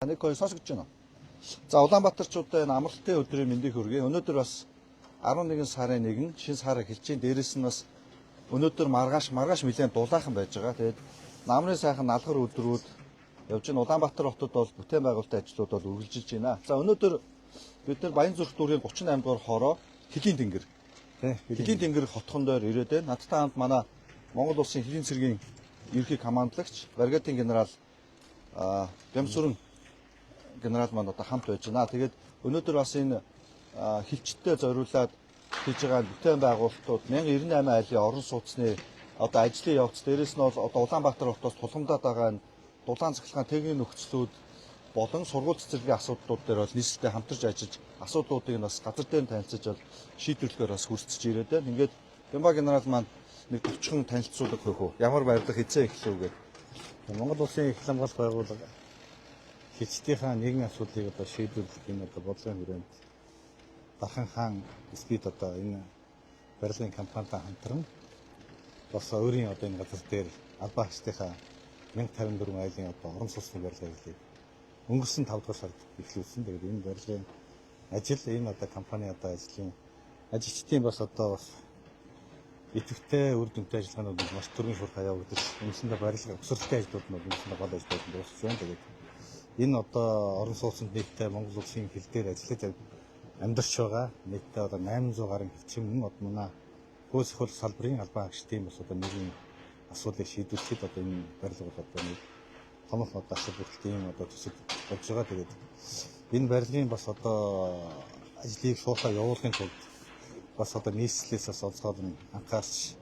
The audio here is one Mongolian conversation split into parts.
нэг хоёр сонсогдож байна. За Улаанбаатарчуудаа энэ амралтын өдрийн мэндийг хүргэе. Өнөөдөр бас 11 сарын 1 шинэ сар эхэлж байна. Дээрээс нь бас өнөөдөр маргааш нэлээд дулаахан байж байгаа. Тэгээд намрын сайхан налгар өдрүүд явж байна. Улаанбаатар хотод бол бүтээн байгуулалтын ажлууд бол үргэлжилж байна. За өнөөдөр бид нар Баянзүрх дүүргийн 38 дугаар хороо Хөлийн тэнгэр. Хөлийн тэнгэр хотхон дээр ирээд байна. Надтай хамт манай Монгол улсын Хөлийн цэргийн ерхий командлагч бригадын генерал Бямсүрэн генерал маань одоо хамт байж байна. Тэгээд өнөөдөр бас энэ хилчтэй зориулаад хийж байгаа бүтээн байгуулалтууд 1098 айлын орон сууцны одоо ажлын явц дээрээс нь бол одоо Улаанбаатар хотоос тулгамдаад байгаа энэ дулаан цахилгаан техникийн нөхцлүүд болон сургууль цэцэрлэгийн асуудлууд дээр бол нийслэлтэй хамтарч ажиллаж асуудлуудыг нь бас газар дээр танилцаж бол шийдвэрлэхээр бас хүрсэж ирээд байна. Ингээд Бямба генерал маань нэг төвчхон танилцуулга өгөх үү? Ямар баярлах эзэн эхлэв гэдэг. Монгол улсын их хамгаалалт байгууллага хилчдийнхаа нэгэн асуудлыг одоо шийдвэрлэх энэ одоо бодлогын хүрээнд Дархан хаан эсбид одоо энэ барилгын компанитай хамтран бас өөрийн одоо энэ газар дээр албаа хаагчдынхаа 1054 айлын одоо орон сууцны барилгыг өнгөрсөн 5 дугаар сард эхлүүлсэн. Тэгээд энэ барилгын ажил энэ одоо компани одоо ажлын ажилчдын бас одоо бас идэвхтэй үр дүнтэй ажиллагаанууд маш төрийн шуурхай явагдаж үндсэндээ барилга өсвөрлөлтийн ажлууд нь үндсэндээ гол ажлууд нь дуусч байна. Тэгээд энэ одоо орон сууцнд нийтдээ Монгол улсын хил дээр ажиллаж амьдарч байгаа нийтдээ одоо 800 гаруй хилчин мөн одоо манай хөөс хөл салбарын албан хаагчдын бас одоо нэгэн асуудлыг шийдвэрлэхэд одоо энэ барилга бол одоо нэг томох одоо ашиг бүрэлдэхүүн одоо төсөв болж байгаа. Тэгээд энэ барилгын бас одоо ажлыг шуурхай явуулахын тулд бас одоо нийслэлээс бас онцгой анхаарч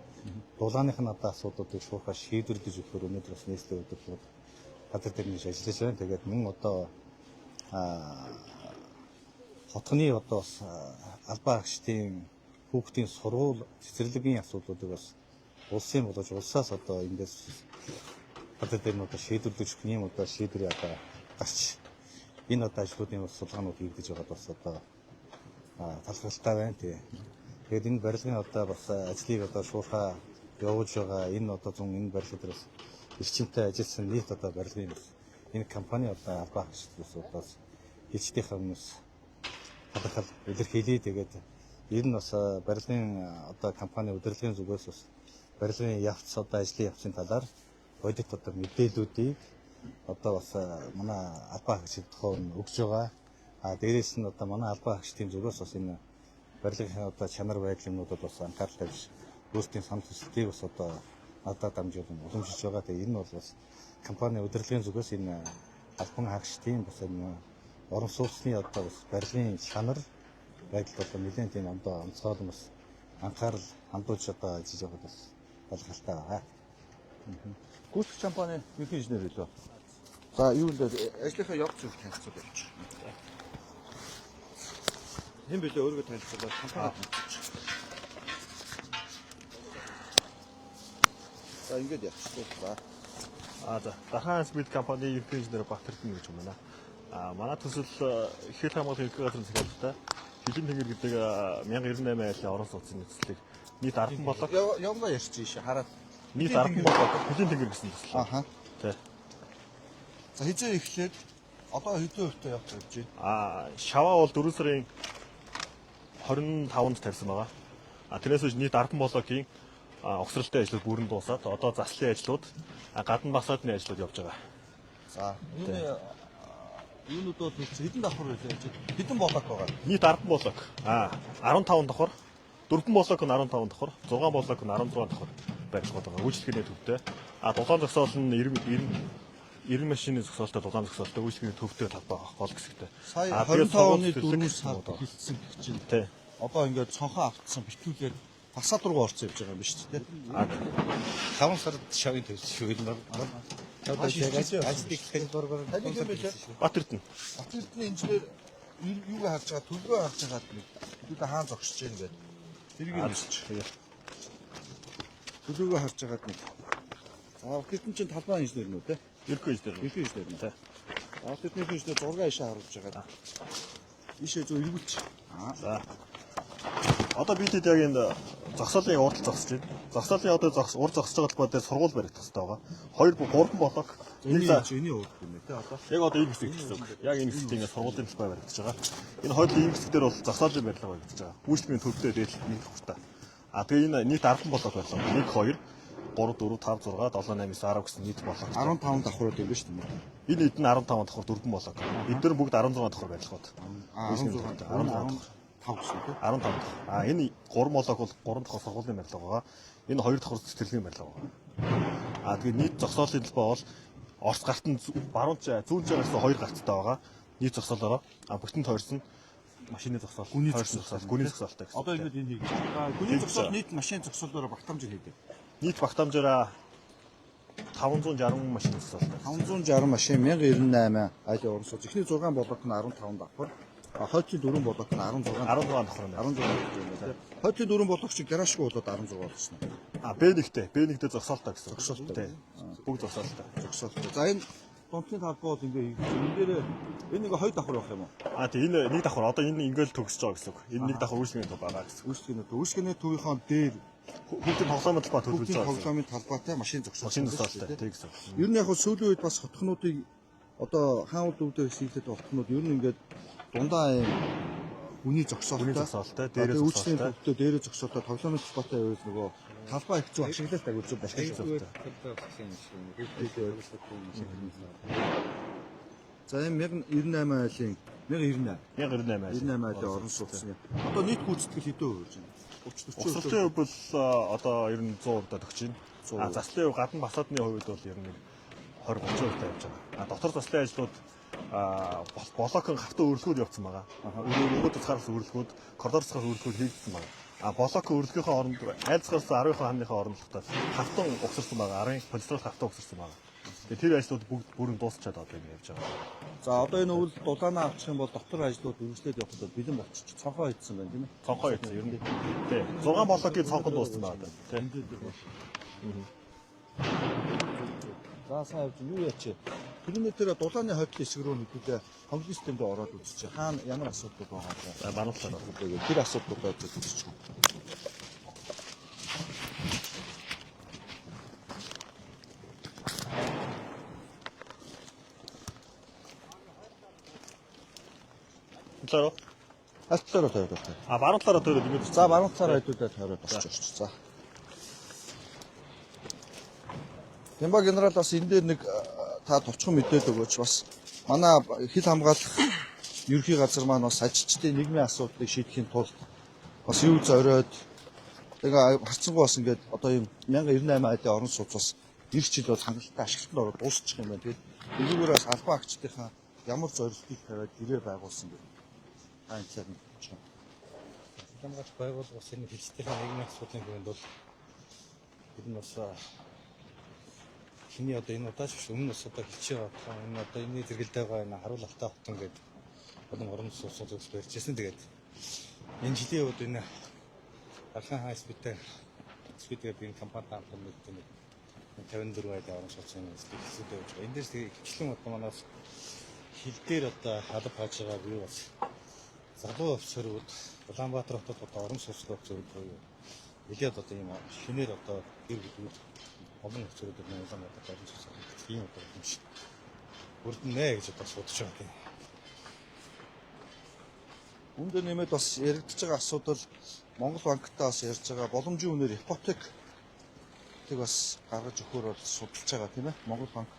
дулааных нь одоо асуудлуудыг шуурхай шийдвэрлэж өгөхөөр өнөөдөр бас нийслэлийн удирдлага газар дээр нэг ажиллаж байна. Тэгээд мөн одоо хотгоны одоо бас албан хаагчдын хүүхдийн сургууль цэцэрлэгийн асуудлуудыг бас улсын болож улсаас одоо эндээс газар дээр нь одоо шийдвэрлэж өгөх юм одоо шийдвэр одоо гарч энэ одоо ажлуудын бас судалгаанууд хийгдэж байгаад бас одоо талхалтай байна тий. Тэгээд энэ барилгын одоо бас ажлыг одоо шуурхай явуулж байгаа энэ одоо зүүн энэ барилга дээр бас эрчимтэй ажилласан нийт одоо барилгын энэ компани одоо албан хаагчдаас одоо хилчдийнхээ өмнөөс талхал илэрхийлээ. Тэгээд энэ нь бас барилгын одоо компани удирдлагын зүгээс бас барилгын явц одоо ажлын явцын талаар бодит одоо мэдээллүүдийг одоо бас манай албан хаагчид тухайн өгж байгаа. Дээрээс нь одоо манай албан хаагчдын зүгээс бас энэ барилгын одоо чанар байдлын юмнуудад бас анхаарал тавьж өөрсдийн санал хүсэлтийг бас одоо надад дамжуулан уламжиж байгаа. Тэгээ энэ бол бас компани удирдлагын зүгээс энэ албан хаагчдын бас энэ орон сууцны одоо бас барилгын чанар байдал одоо нэлээд тийм одоо онцгой бас анхаарал хандуулж одоо ажиллаж байгаа бас талхалтай байгаа. Гүйцэтгэх компани ерхий инженер хэлээ. За юу нэ ажлынхаа явц зүг танилцуулж байна. Хэн билээ өөрийгөө танилцуулаад компани танилцуулж. За ингэж явчихлаа. За Дархан Speed компани ерхий инженер Баатардын гэж юм байна. Манай төсөл хил хамгаалалтын ерхий газрын захиалгатай Хөлийн тэнгэр гэдэг 1098 айлын орон сууцны нөхцөлийг нийт 10 болог явна ярьчих ийш хараад нийт 10 болог Хөлийн тэнгэр гэсэн төсөл. Тий. За хизээ эхлээд одоо хэдэн хувьтай явах гэж байна? Шаваа бол 4 сарын 25-нд тавьсан байгаа. Тэрнээс үүш нийт 10 блокийн огцролтын ажлууд бүрэн дуусаад одоо заслын ажлууд гадна басаадны ажлууд явж байгаа. За юунууд бол хэдэн давхар байлаа гэж хэдэн блок байгаа? Нийт 10 блок. 15 давхар, 4 блок нь 15 давхар, 6 блок нь 16 давхар барилгууд байгаа. Үйлчлэгээний төвтэй. Дулаан зогсоол нь 90 машины зогсоолтой дулаан зогсоолтой үйлчлэгээний төвтэй талбай гол хэсэгтэй. Сая 25 оны 4 сард хэлсэн гэх чинь. Тий. Одоо ингээд цонхон автсан битгүүлээд фасад руу орсон явж байгаа юм биш үү те? 5 сард шавын төвшил нь ажлыг хэн дургаар Баатардын инженер юуг харж байгаа төлгөө харж байгаа бид хаан зогсож байна гэдэг. Тэрийг нь төлгөө харж байгаа нэг. Баатардын чинь талбай инженер нүү те? ерхий инженер. Ерхий инженер нүү те. Баатардын инженер 6 ишээ харуулж байгаа. Ишээ зөв эргүүлж. За. Одоо бид хэд яг энэ зогсоолын уртал зогсож байна. Зогсоолын одоо ур зогсож байгаа талбай дээр сургууль барих хэрэгтэй байгаа. 2 3 блок Эний өөр юм ээ те одоо. Яг одоо энэ хэсэг гэсэн үг. Яг энэ хэсэгт ингээд сургуулийн талбай баригдаж байгаа. Энэ хоёулын энэ хэсгээр бол зогсоолын барилга баригдаж байгаа. Үйлчлэгийн төвдөө дээд нэг хүртээ. А тэгээ энэ нийт 10 болоод байлаа. 1 2 3 4 5 6 7 8 9 10 гэсэн нийт болоо. 15 давхрууд юм ба шүү дээ. Энэ хэд нь 15 давхар дөрвөн болоо. Эдгээр бүгд 16 давхар барилгууд. 16 15 гэсэн тийм. 15 давхар. А энэ 3 болоог бол 3 давхар сургуулийн барилга байгаа. Энэ 2 давхар цэцэрлэгийн барилга байгаа. А тэгээ нийт зогсоолын талбай бол Орос гарт нь баруун зүүн жагаас 2 гарттай байгаа. Нийт зогсоолоо. А бүгдэнд тойрсон машины зогсоол. Гүний зогсоолтой гэсэн. Одоо ингэж энийг гүний зогсоол нийт машин зогсоолоор багтаамжийг хийдэг. Нийт багтаамжаараа 560 машин зогсоолтой. 560 машин 1098 айлын уран сууц. Эхний 6 блок нь 15 давхар. Хойцын 4 блок нь 16 давхар байна. 16 юм байна. Хойцын 4 блок чи гаражгүй болоод 16 болсон. А Б1-д зогсоолтой гэсэн. Зогсоолтой. Бүгд зогсоолтой. Зогсоолтой. За энэ дунтны талбай бол ингээ энэ дээр энэ нэг 2 давхар байх юм уу? А тийм энэ 1 давхар. Одоо энэ ингээл төгсөж байгаа гэсэн үг. Энэ 1 давхар үйлчлэгийн төв байгаа гэсэн. Үйлчлэгийн төвийнхөө дээр хүүхдийн тоглоомын талбай төлөвлөж байгаа. Тоглоомын талбайтай машин зогсоол. Машин зогсоолтой тийм гэсэн. Ер нь яг сүүлийн үед бас хотхнуудыг одоо хаан улд өвдөө шийдэлтэй хотхнууд ер нь ингээд дундаа юм үний зогсоолтой. Дээрээ үйлчлэгийн төвдөө дээрээ зогсоолтой тоглоомын талбайтай байвал нөгөө талбай их зүг ашиглалт агуулж байна. За энэ 1098 айлын 1098 айлын орон сууцны. Одоо нийт гүйцэтгэл хэдэн хувь вэ? 30 Угсралтын хувьд бол одоо ер нь 100% өгч байна. А заслын хувь гадна басаадны хувьд бол ер нь 20-30% тавьж байгаа. А дотор заслын ажлууд блокын хавтаа өрөлгүүд явуулсан байгаа. Өргөд цахараас өрөлгүүд, коридор цахаас өрөлгүүд хийгдсэн байгаа. А блокын өрөлгийнхөө оронд айлцгаас 10-ийн хамныхаа орнолтод хавтан угсарсан байгаа. 10 полистрол хавтан угсарсан байгаа. Тэгээ тэр ажлууд бүгд бүрэн дуусчаад одоо ингэ явж байгаа. За одоо энэ үйл дулаанаа авчих юм бол дотор ажлууд үргэлжлээд явахдаа бэлэн болчих. Цонхоо хийсэн байна тийм ээ. Цонхоо хийсэн ер нь. Тий. 6 блокийн цонхоо дууссан байгаа. Тий. За сайн явж юу яач. Тэрний дээр дулааны хойдлын хэсэг рүү нэгдүүлээ хонглын системд ороод үзчих. Хаана ямар асуудал байгаа вэ? Мануулсаар тэр асуудлуудаа үзчих. Талаараа. Алтлаараа тавиад байна. А баруун талаараа тавиад ингэж. За баруун талаараа хэдүүлээ тавиад болчих. За. Тэмба генерал бас энэ дээр нэг та товчхон мэдээлэл өгөөч бас манай хил хамгаалах ерхий газар маань бас ажилчдын нийгмийн асуудлыг шийдэхийн тулд бас юу зориод тэгээ харцсангүй бас ингээд одоо юм 1098 айлын орон сууц бас ирэх жил бол хангалттай ашиглалтанд ороод дуусчих юм байна. Тэгээд эдгээрээ бас албан агчдынхаа ямар зорилтыг тавиад ирээ байгуулсан бэ? Аа энэ цаг нь. Хамгаалалт байгууллагаас энэ хэлцээрийн нийгмийн асуудлын хүрээнд бол энэ бас хиний одоо энэ удаач өмнө бас одоо хичээ байгаа. Энэ одоо энэ зэрэгэлдэж байгаа энэ харуул алтай хотон гэдэг олон орон сууцууд зөвс барьжсэн. Тэгээд энэ жилийн үед энэ Архан хаан спитээр спитээр энэ компанид хамтан мэддэг 54 айлын орон сууцны статистик өгч байгаа. Энд дээрс хичлэн одоо манаас хил дээр одоо алба хааж байгаа бие бас залуу офицерууд Улаанбаатар хотод одоо орон сууцлог зөвлөж буюу нэлээд одоо ийм шинээр одоо гэр бүлүүд олон офицерууд Улаанбаатар орон сууцлог ийм одоо юм шиг бүрдэнэ гэж одоо судалж байгаа тийм. Үүнд нэмээд бас яригдж байгаа асуудал Монгол банктай бас ярьж байгаа боломжийн үнээр ипотек тэг бас гаргаж өгөхөөр бол судалж байгаа тийм ээ. Монгол банк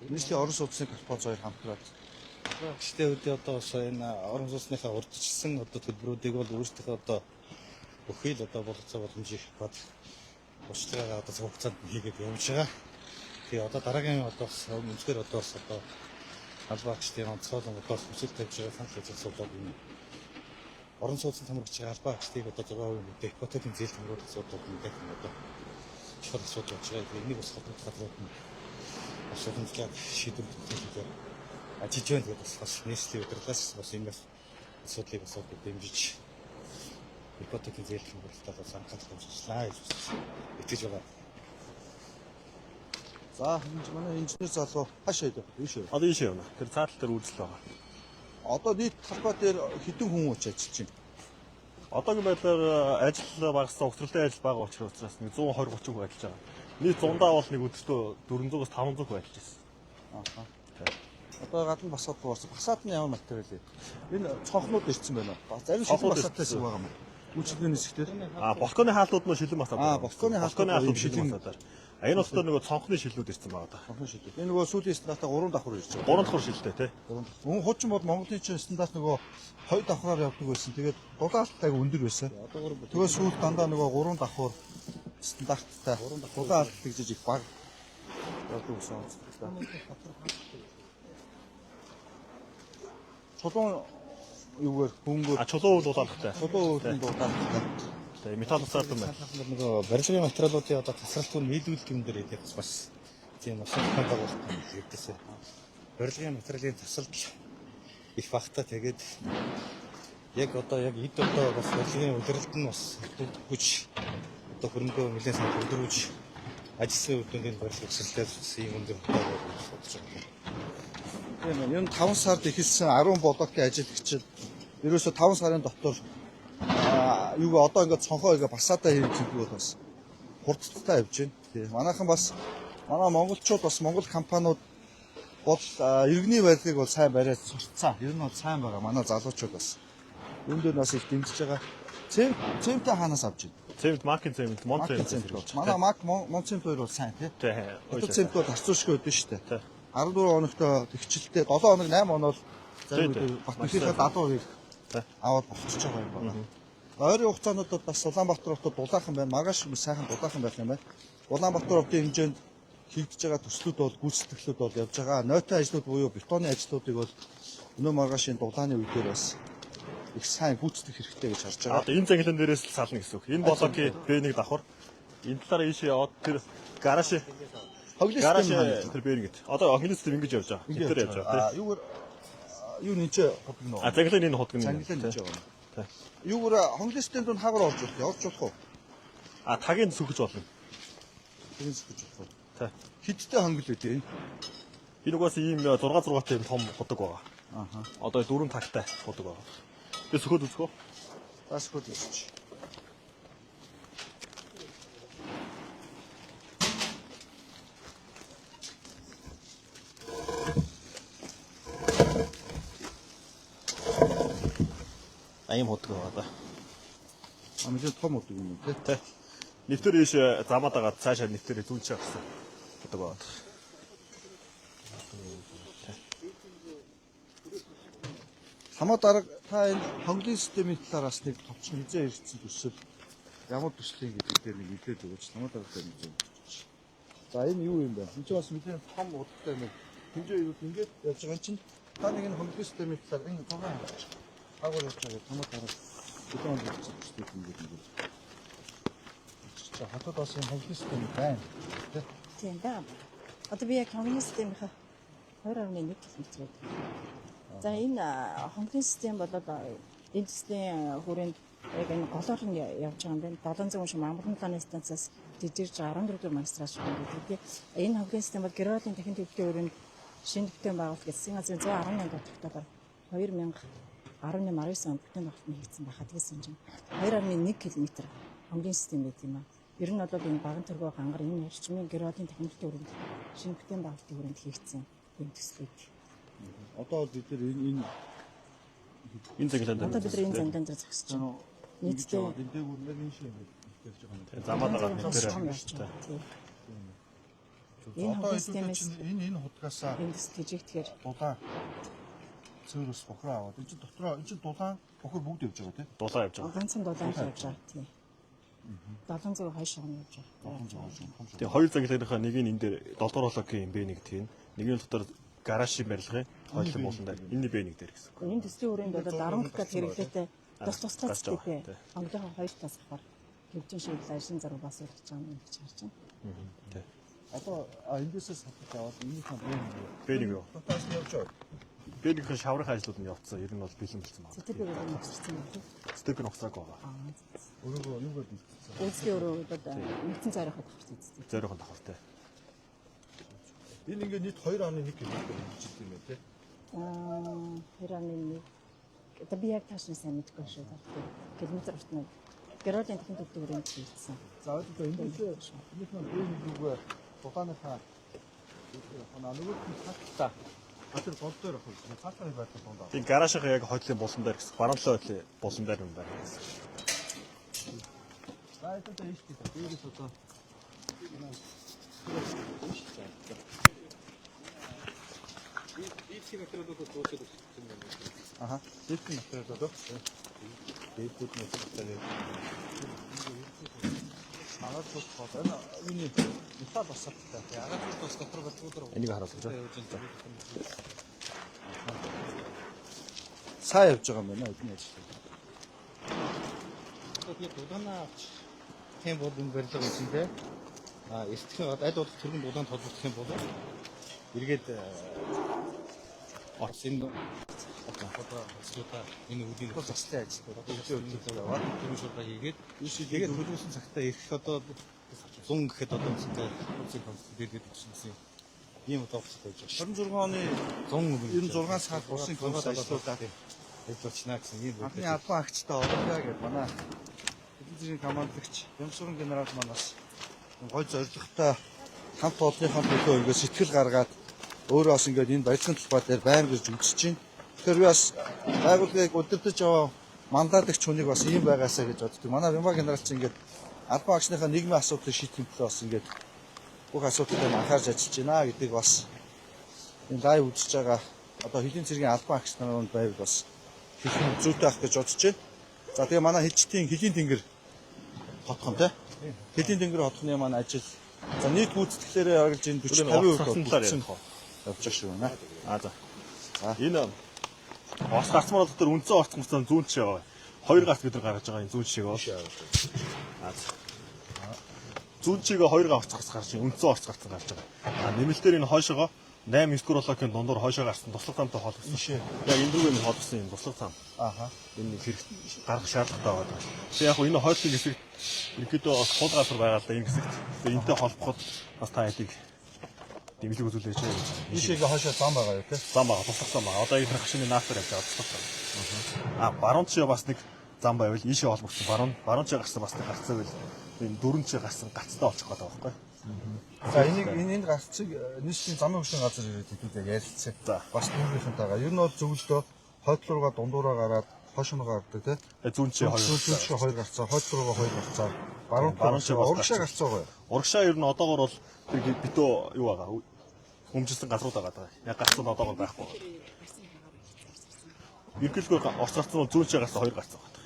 нийслэлийн орон сууцны корпорац хоёр хамтраад Гэхдээ үдээ одоо бас энэ орон сууцныхаа урдчилсан одоо төлбөрүүдийг бол өөрсдөө одоо бүхий л одоо болцоо боломжийг бод уучлаарай одоо хугацаанд хийгээд явж байгаа. Тэгээ одоо дараагийн одоо үнэхээр одоо бас одоо албаагчдын онцгойлон одоо хүсэл тавьж байгаа санал хэлэх асуудал юм. Орон сууцнд хамрагч байгаа албаагчдыг одоо 6% мэдээ ипотекийн зээл тэмрүүд асуудал мэдээ одоо чухал асуудал болж байгаа. Тэгээ энийг бас хотод гадрууд нь асуудалчлаад шийдвэрлэх хэрэгтэй. Ажижвэн гэдэг бас нийслэлийн удирдлагаас бас энэ асуудлыг бас дэмжиж ипотекийн зээл тэмрүүдтэй бас анхаарал хандуулснаа гэж итгэж байгаа. За манай инженер залуу хаашаа идэв? Ийшээ. Одоо ийшээ явна. Тэр цаатал дээр үйлдэл байгаа. Одоо нийт талбай дээр хэдэн хүн ууч ажиллаж байна? Одоогийн байдлаар ажил багассан угсралтай ажил бага учраас нэг 120-30 хүн ажиллаж байгаа. Нийт зундаа бол нэг өдөртөө 400-500 хүн ажиллаж байна. Аха. Одоо гадна басаад дуурсан. Басаад нь ямар материал вэ? Энэ цонхнууд ирсэн байна уу? Зарим шилэн басаатай шиг байгаа юм. Үйлчлэгийн хэсэгтэр. Балконы хаалтууд нь шилэн басаад. Балконы хаалтууд шилэн басаад. Энэ бол нөгөө цонхны шилүүд ирсэн байгаа да. Цонхны шилүүд. Энэ нөгөө сүүлийн стандарт 3 давхар ирж байгаа. 3 давхар шилтэй тий. Мөн хуучин бол Монголын чинь стандарт нөгөө 2 давхраар явдаг байсан. Тэгээд дулаалтайг өндөр байсан. Тэгээд сүүлд дандаа нөгөө 3 давхар стандарттай дулаалт гэж их баг явдаг байсан. Чулуун юугаар хөнгөөр чулуун дулаалтай. Чулуун дулаалтай. Тэгээ металл усаад юм байна. Нөгөө барилгын материалуудын одоо тасралтгүй нийлүүлэх юм дээр идэх бас тийм маш их байгуулалт хийдээсэ. Барилгын материалын тасралт их багтаа тэгээд яг одоо яг эд одоо бас барилгын удирдалт нь бас хүч одоо хөрөнгөө нэлээд сайн өндөрүүлж ажлын үр дүндийн барилгын өсөлтөөс ийм өндөр хутаагаар бодож байгаа. Тийм ээ. Энэ 5 сард эхэлсэн 10 блокийн ажилчид ерөөсө 5 сарын дотор юу одоо ингээд цонхоо ингээд басаадаа хийж байгаа бол бас хурдтай явж байна. Тийм. Манайхан бас манай монголчууд бас монгол компаниуд бол иргэний барилгыг бол сайн бариад сурцсан. Ер нь бол сайн байгаа. Манай залуучууд бас энэ дээр бас их дэмжиж байгаа. Цемтэй хаанаас авч байна? Цемент маркийн цемент, мон цемент. Манай мак мон цемент хоёр бол сайн тий. Тий. Одоо цемент бол харьцуулшгүй байдсан шүү дээ. 14 хоногтой тэгчлэлтэй 7 хоног 8 хоног зарим үед Батбахийнхаа 70% аваад болчихж байгаа юм байна. Ойрын хугацаанд бас Улаанбаатар хотод дулаахан байна. Маргааш сайхан дулаахан байх юм байна. Улаанбаатар хотын хэмжээнд хийгдэж байгаа төслүүд бол гүйцэтгэлүүд бол явж байгаа. Нойтон ажлууд буюу бетоны ажлуудыг бол өнөө маргаашийн дулааны үедэр бас их сайн гүйцэтгэх хэрэгтэй гэж харж байгаа. Одоо энэ цаглан дээрээс л сална гэсэн үг. Энэ блокийн Б1 давхар энэ талаараа ийшээ яваад тэр гараж тэр Б1 гэд. Одоо хилэн систем ингэж явж байгаа. Тэр явж байгаа тийм. Юу нэ ходог нөө. Цаглан энэ ходог нь. Цаглан гэж байгаа. Юугаар хонглын системд нь хаагар орж болох явж болох уу? Тагийн сүгэж болно. Тагийн сүгэж болох уу? Тий. Хидтэй хонгол үү энэ? Энэ угаас ийм 6 6 том ходог байгаа. Аха. Одоо 4 тагтай ходог байгаа. Тэгээ сөхөд үзгөө. Сөхөд үзчих. Ийм ходог байгаа да. Амжилт том ходог юм тий. Тий. Нэвтэр ийш замаад байгаа цаашаа нэвтэрээ зүүнчээ авсан. Ходог байгаа. Хамаа дарга та энэ хонглын системийн талаараас нэг товчхон хизээ ирсэн төсөл ямар төслийн гэдэг дээр нэг хэлээд өгөөч. Хамаа дарга дээр нэг юм. За энэ юу юм бэ? Энд чинь бас мэдээ том удаатай нэг хэмжээ юу ингэж явж байгаа чинь та нэг энэ хонглын системийн талаар энэ цагаан агуулж байгаа хамаа дарга бүхэн хэлсэн төслийг ингэж нэг. За хатад бас энэ хонглын систем байна. Тийм да. Одоо би яг хонглын системийнхаа 2.1 км. За энэ хонглын систем бол энэ төслийн хүрээнд яг энэ голоор нь явж байгаа юм байна. 700 хүн Амрын талааны станцаас жижигж 14 дугаар магистрал шиг байна. Тэгээд энэ хонглын систем бол Гервалийн дахин төвлөрийн өрөөнд шинэ бүтээн байгуулалт гэсэн 118 дотор 2018-19 онд бүтээн байгуулалт хийгдсэн байхад тэгсэн юм. 2.1 км хонглын систем байт юм аа. Ер нь бол энэ баган төргөө гангар энэ орчмын Гервалийн дахин төвлөрийн өрөөнд шинэ бүтээн байгуулалтын өрөөнд хийгдсэн юм төслийг. Одоо бид нар энэ цаглан дээр. Одоо бид энэ зандан дээр зогсож байна. Нийтдээ энэ дээгүүр нэг шиг хэлж байгаа юм. Замаад байгаа нэвтэрээ. Энэ хонглын системээс энэ хутгаасаа энэ төсөл хийгдэхээр дулаан цэвэрс бохроо аваад энэ чинь дотроо энэ чинь дулаан бохор бүгд явж байгаа тийм. Дулаан явж байгаа. ганцхан дулаан явж байгаа тийм. 700 хойш явж байгаа. Тэгээ хоёр цаглынхаа нэг нь энэ дээр 7 дугаар блокийн Б1 гэдэг нь нэг нь дотор гаражийн барилгын хойлон буулан дээр энэ Б1 дээр гэсэн. Энэ төслийн хүрээнд бол 10 гал хэрэглээтэй тус цэцтэй. Хонглын хоёр тас ахаар хөвчин шиг ажлын заруу бас урдж байгаа юм гэж харж байна. Тий. Одоо эндээсээ сатаж аваад энийхэн Б1 юу? тутаас нь явж байгаа. Б1-ийн шаврын ажлууд нь явцсан. Ер нь бол бэлэн болсон байна. Сэтгэл хөдлөл нэгсэрсэн юм тийм. Стек нь угсааг байгаа. Өөрөө нэгдсэн. Үйлсгийн өрөө бол нэгэн цайрахад авах тийм. Зорихон давхартай. Энэ ингээ нийт 2.1 км гэж хэлдэг юм байна тийм. 2.1 одоо би яг таашны сайн мэдгүй шүү дээ. Километр хүртнэ. Гервалийн дахин төвлөрийн өрөөнд хийгдсэн. За одоо эндээс энийхэн Б1-ийг дулааныхаа Нөгөө цаатаа. Атэр гол дээр авах юм. Цаатаа байдаг дундаа. Тийм гаражийнхаа яг хойдлын булсан дээр гэсэн. Баруун талын булсан дээр юм байна гэсэн. За это ишти. Дээрээс одоо Аха. Дээдний материал одоо. Дээдний материал. Агаад болох. Энэ металл басалттай. Агаад бас дотор батгуудаар. Энийг харуулж байна. Сайн явж байгаа юм байна эдний ажил. Тэгээд дулаанаа тийм бол энэ барилга гэсэн те. Эстгэхийн аль болох тэрхэн дулаан толгох юм бол эргээд орс энэ одоо энэ үдийн Застай ажил. Өглөө яваад тийм шуурга хийгээд тэгээд төлөвлөсөн цагтаа ирэх одоо 100 гэхэд одоо үнэтэй үсэг дээргээд ирсэн ийм одоо офсод байж байгаа. 26 оны 96 сард усын комисс ажиллуулаад ажиллаучнаа гэсэн ийм анхны албан агчтай Олимпиа гэдэг манай эдийн засгийн командлагч Ямсурын генерал манаас гой зорилготой хамт олонныхаа төлөө ингээд сэтгэл гаргаад өөрөө бас ингээд энэ барилгын талбай дээр байнга ирж үзэж байна. Тэгэхээр би бас байгууллагыг удирдах яваа мандатлагч хүнийг бас ийм байгаасаа гэж боддог. Манай Вимба генерал чинь ингээд албан агчныхаа нийгмийн асуудлыг шийдэх төлөө бас ингээд бүх асуудлыг анхаарч ажиллаж байна гэдгийг бас энэ лайв үзэж байгаа одоо хэдийн цэргийн албан агч нарууд байвал бас хэлэх зүйтэй ах гэж бодож байна. За тэгээ манай хэлчтийн хөлийн тэнгэр хотхон тий. Хөлийн тэнгэр хотхны маань ажил. За нийт гүйцэтгэлээрээ харгалж энэ 40-50% явж байгаа шүү байна. За. Энэ Орос гарцмаар дотор үндсэн орц мөцөн зүүн чи яваа. Хоёр гарц бид нар гаргаж байгаа энэ зүүн чиг оо. Зүүн чигээ хоёр гарц гарч үндсэн орц гарцсан гарч байгаа. Нэмэлтээр энэ хойшоогоо 8-9 куролокийн дундуур хойшоо гарсан туслах замтай холбосон. Яг энэ рүү энэ холбосон энэ туслах зам. Энэ хэрэг гарах шаардлагатай байгаа. Тэгээ яг энэ хойшлын хэсэг ерөөдөө бас хол газар байгаа л да энэ хэсэгт. Тэгээ энтэй холбоход бас та хэдийг дэмжлэг үзүүлж байгаа. Ишээгээ хойшоо зам байгаа юу тий? Зам байгаа, туслах зам байгаа. Одоо энэ хашины наafтар явж байгаа туслах зам. Баруун чи бас нэг зам байвал ийшээ холбогдсон. Баруун чи гарсан бас нэг гарцаа байл. Энэ дөрөв чи гарсан гацтай болчих гээд байгаа байхгүй. За энийг гарцыг нийслэлийн замын хөшийн газар ирээд хэдүүлээ ярилцсан. Бас дүүрийнхэнтэйгээ. Ер нь бол зөвлөдөө хойд руугаа дундуураа гараад хошиноо гардаг тий. Зүүн чи хоёр гарцаа, хойд руугаа хоёр гарцаа. Баруун чи урагшаа гарцаа гоё. Урагшаа ер нь одоогор бол тэр битүү юу байгаа. Хүмжилсэн газрууд байгаа. Яг гарцсан одоогор байхгүй. Ерөнхийдөө орц гарцсан бол зүүн чи гарцаа хоёр гарцаа байгаа.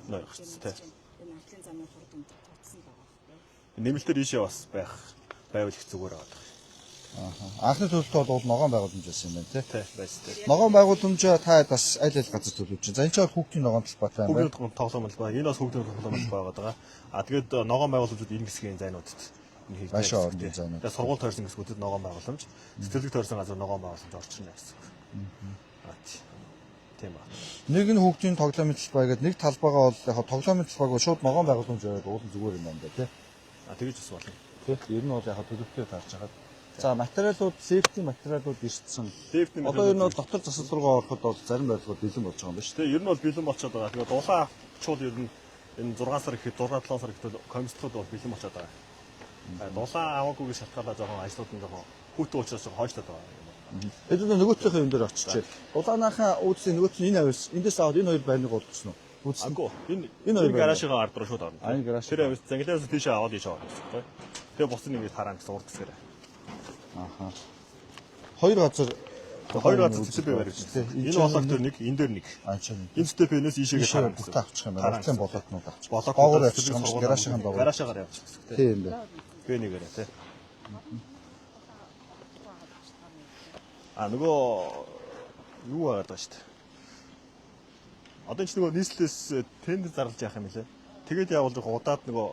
Энэ хоёр гарцаа тий. Энэ артлын замын хурд өмд татсан байгаа. Нэмэлтээр ийшээ бас байвал их зүгээр байгаа. Анхны төлөлтөд бол ногоон байгууламж байсан юм байна тий. Тий, байж тий. Ногоон байгууламж та бас аль газар төлөвлөж байна. За энэ ч бол хүүхдийн ногоон талбайтай юм байна. Хүүхдийн тоглоом байна. Энэ бас хүүхдийн тоглоом байгаа. Тэгээд ногоон байгууламжууд энэ хэсгийн зайнуудад энэ хийж Башаа орны зайнууд. Тэгээд сургууль тойрсон хэсгүүдэд ногоон байгууламж, цэцэрлэг тойрсон газар ногоон байгууламж орчихно гэсэн. Тийм ба. Нэг нь хүүхдийн тоглоомын талбай гэдэг нэг талбайгаа бол яг тоглоомын талбайг бол шууд ногоон байгууламж байгаад уулын зүгээр юм байна тий. Тэгэж бас болно. Тий. Ер нь бол яг төлөвлөлтөд харж байгаа. За материалууд, сефти материалууд ирсэн. Одоо ер нь бол дотор засал руугаа ороход бол зарим байдлууд бэлэн болж байгаа юм байна шүү. Тий, ер нь бол бэлэн болчиход байгаа. Тэгээд дулаан авчуул ер нь энэ 6 сар ихэд 6-7 сар ихэд комиссод бол бэлэн болчиход байгаа. Дулаан аваагүйгээс шалтгаалаад жоохон ажлууд нь жоохон хүүтэн уучраас хойшлоод байгаа. Эдгээр нөгөөтлийн юм дээр очичээ. Дулаанахаа үүдсийн нөгөөт нь энэ авис эндээс аваад энэ хоёр байрныг олдсон уу? Аггүй. Энэ хоёр гаражийн ард руу шууд орно. Энэ гараж. Тэр авис зангилаас тийшээ аваад ийшээ орно гэсэн. Тэгээ бус нэг хараа гэсэн урд хэсгээрээ. Хоёр газар цэцэрлэг барьж байна. Энэ болоод тэр нэг, энэ дээр нэг. Энэ степенээс ийшээгээ хараа гэсэн. Бүтэ авчих юм байна. Артлын болоотнууд авчих. Гоогоор авчих юм шиг гаражийн доогоор. Гаражаагаар явчих гэсэн. Тийм бэ. Би нэгээрээ тий. Нөгөө юу байгаа даа шүү дээ. Одоо ч нөгөө нийслэлээс тендер зарлаж яах юм лээ. Тэгээд явуулж удаад нөгөө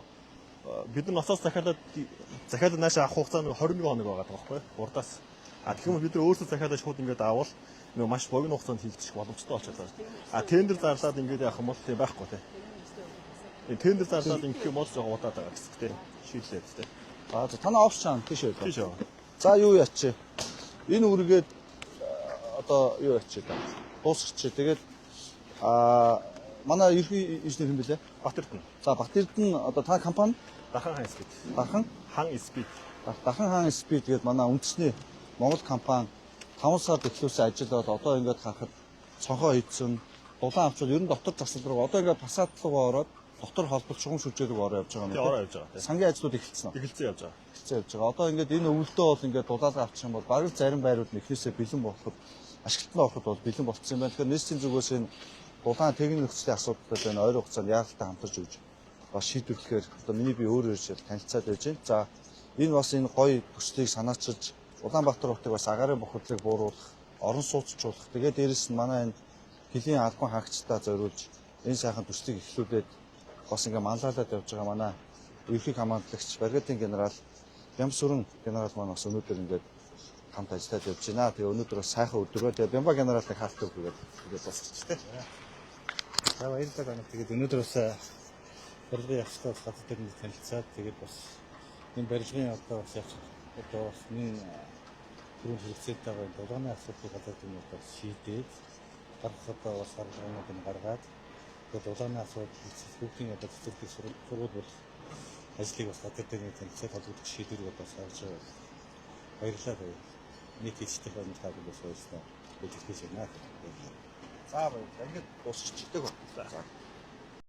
бид нар ноцоос захиалаад наашаа авах хугацаа нэг 21 хоног байгаа байхгүй урдаас. Тэгэх юм бид нар өөрсдөө захиалаад шууд ингээд авал нөгөө маш богино хугацаанд хийгдчих боломжтой болчиход байна. Тендер зарлаад ингээд явах юм бол тийм байхгүй тий. Тендер зарлаад ингэх юм бол жоохон удаад байгаа гэсэн тий. Шийдлээд тий. За танаа офс чам тийш байлаа. Тийш яваа. За юу ячээ. Энэ үргээд одоо юу ячээ та. Дуусгач. Тэгээд манай ерхий инженер юм бэлээ. Батэрдэн. За Батэрдэн одоо та компани Дахан хаан спид. Дахан Хаан спид. Дахан хаан спид гэдэг манай үндэсний Монгол компани 5 сард эхлүүлсэн ажил бол одоо ингээд харахад цонхоо хийсэн, дулаан авчвал ер нь дотор засал руу одоо ингээд пасад руугаа ороод дотор холбол шугам шүлжээ рүү ороо явж байгаа тий юм. ороо явж байгаа. Сангийн ажлууд эхэлсэн үү? Эхэлсэн явж байгаа. Эхэлсэн явж байгаа. Одоо ингээд энэ өвөлдөө бол ингээд дулаалга авчих юм бол бараг зарим байрууд нь эхнээсээ бэлэн болоход ашиглалтанд ороход бол бэлэн болцсон юм байна. Тэгэхээр нийслэлийн зүгээс энэ дулаан техник нөхцөлийн асуудалтай байна. Ойр хугацаанд яаралтай хамтарч өгч бас шийдвэрлэхээр одоо миний би өөрөө ирж танилцаад байж байна. За энэ бас энэ гоё төслийг санаачилж Улаанбаатар хотыг бас агарын бохирдлыг бууруулах, орон сууцчлуулах. Тэгээд дээрэс нь манай энэ хөлийн албан хаагчдаа зориулж энэ сайхан төслийг эхлүүлээд бас ингээ манлайлаад явж байгаа манай ерхий командлагч бригадын генерал Бямсүрэн генерал маань бас өнөөдөр ингээд хамт ажиллаад явж байна. Тэгээ өнөөдөр бас сайхан өдрөө. Тэгээ Бямба генералын хаалт өгөөд тэгээд босч тээ. За баярлалаа байна. Тэгээд өнөөдөр бас барилгын явцтай гадаад төрөнд танилцаад тэгээд бас энэ барилгын одоо бас яг одоо бас нэг түрүүн хэрэгцээтэй байгаа дулааны асуудлыг гадаад төрөнд бас шийдээд гарах одоо бас аргуудыг гаргаад тэгээд дулааны асуудал бүгдийн одоо цэцэрлэг сургууль бол ажлыг бас гадаад төрөнд танилцаад холбогдох шийдвэрийг бас харж байгаа. Баярлалаа байна. Нийт хэлцтэй байна гэдэг бас баярлалаа. Бүгд хэлж байна. За баярлалаа. Ингээд дуусчихдаг байна. За.